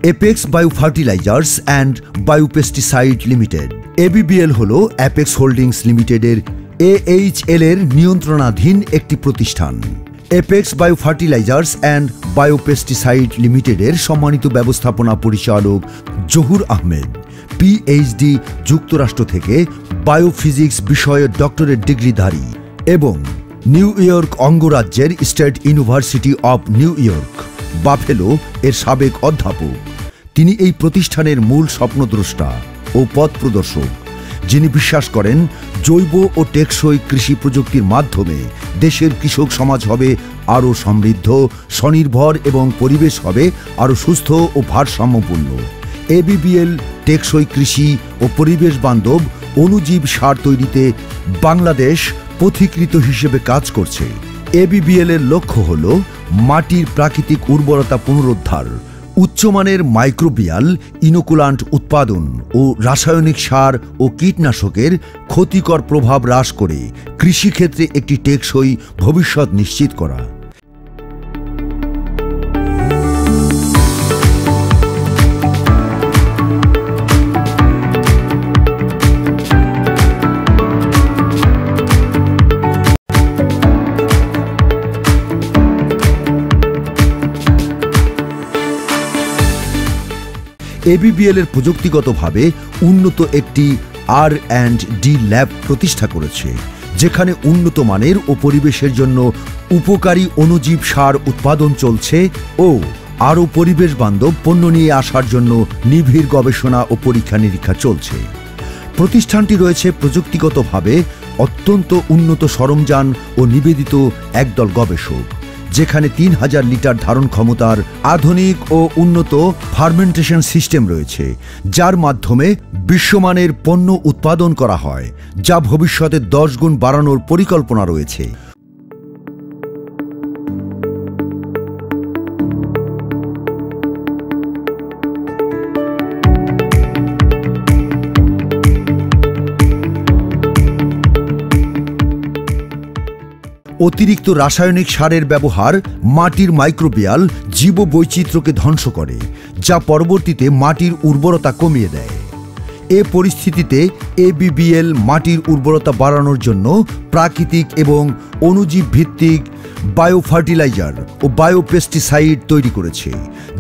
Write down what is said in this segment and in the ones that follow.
Apex bio fertilisers and biopesticide limited. ABBL হল apex holdings লিমিটেডের AHL এর নিয়ন্ত্রণাধীন একটি প্রতিষ্ঠান। Apex bio fertilisers and biopesticide লিমিটেডের সম্মানিত ব্যবস্থাপনা পরিচালক জহুর আহমেদ, PhD, যুক্তরাষ্ট্র থেকে বায়োফিজিক্স বিষয়ে ডক্টরেট ডিগ্রিধারী এবং নিউ ইয়র্ক অঙ্গরাজ্যের state university of new York, buffalo এর সাবেক অধ্যাপক। তিনি এই প্রতিষ্ঠানের মূল স্বপ্নদ্রষ্টা ও পথ প্রদর্শক, যিনি বিশ্বাস করেন জৈব ও টেকসই কৃষি প্রযুক্তির মাধ্যমে দেশের কৃষক সমাজ হবে আরও সমৃদ্ধ, স্বনির্ভর এবং পরিবেশ হবে আরও সুস্থ ও ভারসাম্যপূর্ণ। এবিবিএল টেকসই কৃষি ও পরিবেশ বান্ধব অণুজীব সার তৈরিতে বাংলাদেশ পথিকৃত হিসেবে কাজ করছে। এবিবিএল এর লক্ষ্য হল মাটির প্রাকৃতিক উর্বরতা পুনরুদ্ধার, উচ্চমানের মাইক্রোবিয়াল ইনোকুলান্ট উৎপাদন ও রাসায়নিক সার ও কীটনাশকের ক্ষতিকর প্রভাব হ্রাস করে কৃষিক্ষেত্রে একটি টেকসই ভবিষ্যৎ নিশ্চিত করা। এবিবিএল এর প্রযুক্তিগতভাবে উন্নত একটি R&D ল্যাব প্রতিষ্ঠা করেছে, যেখানে উন্নত মানের ও পরিবেশের জন্য উপকারী অণুজীব সার উৎপাদন চলছে ও আরও পরিবেশ বান্ধব পণ্য নিয়ে আসার জন্য নিবিড় গবেষণা ও পরীক্ষা নিরীক্ষা চলছে। প্রতিষ্ঠানটি রয়েছে প্রযুক্তিগতভাবে অত্যন্ত উন্নত সরঞ্জাম ও নিবেদিত একদল গবেষক, যেখানে 3000 লিটার ধারণ ক্ষমতার আধুনিক ও উন্নত ফার্মেন্টেশন সিস্টেম রয়েছে, যার মাধ্যমে বিশ্বমানের পণ্য উৎপাদন করা হয়, যা ভবিষ্যতে 10 গুণ বাড়ানোর পরিকল্পনা রয়েছে। অতিরিক্ত রাসায়নিক সারের ব্যবহার মাটির মাইক্রোবিয়াল জীববৈচিত্র্যকে ধ্বংস করে, যা পরবর্তীতে মাটির উর্বরতা কমিয়ে দেয়। এ পরিস্থিতিতে এবিবিএল মাটির উর্বরতা বাড়ানোর জন্য প্রাকৃতিক এবং অণুজীব ভিত্তিক বায়োফার্টিলাইজার ও বায়োপেস্টিসাইড তৈরি করেছে,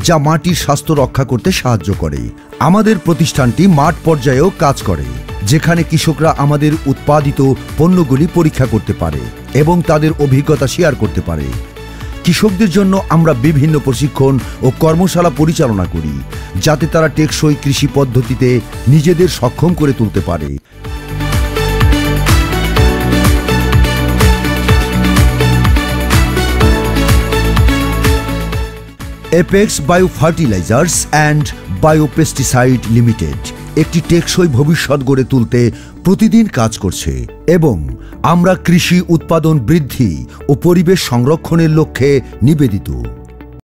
যা মাটির স্বাস্থ্য রক্ষা করতে সাহায্য করে। আমাদের প্রতিষ্ঠানটি মাঠ পর্যায়েও কাজ করে, যেখানে কৃষকরা আমাদের উৎপাদিত পণ্যগুলি পরীক্ষা করতে পারে এবং তাদের অভিজ্ঞতা শেয়ার করতে পারে। কৃষকদের জন্য আমরা বিভিন্ন প্রশিক্ষণ ও কর্মশালা পরিচালনা করি, যাতে তারা টেকসই কৃষি পদ্ধতিতে নিজেদের সক্ষম করে তুলতে পারে। Apex bio fertilisers and biopesticide limited একটি টেকসই ভবিষ্যৎ গড়ে তুলতে প্রতিদিন কাজ করছে এবং আমরা কৃষি উৎপাদন বৃদ্ধি ও পরিবেশ সংরক্ষণের লক্ষ্যে নিবেদিত।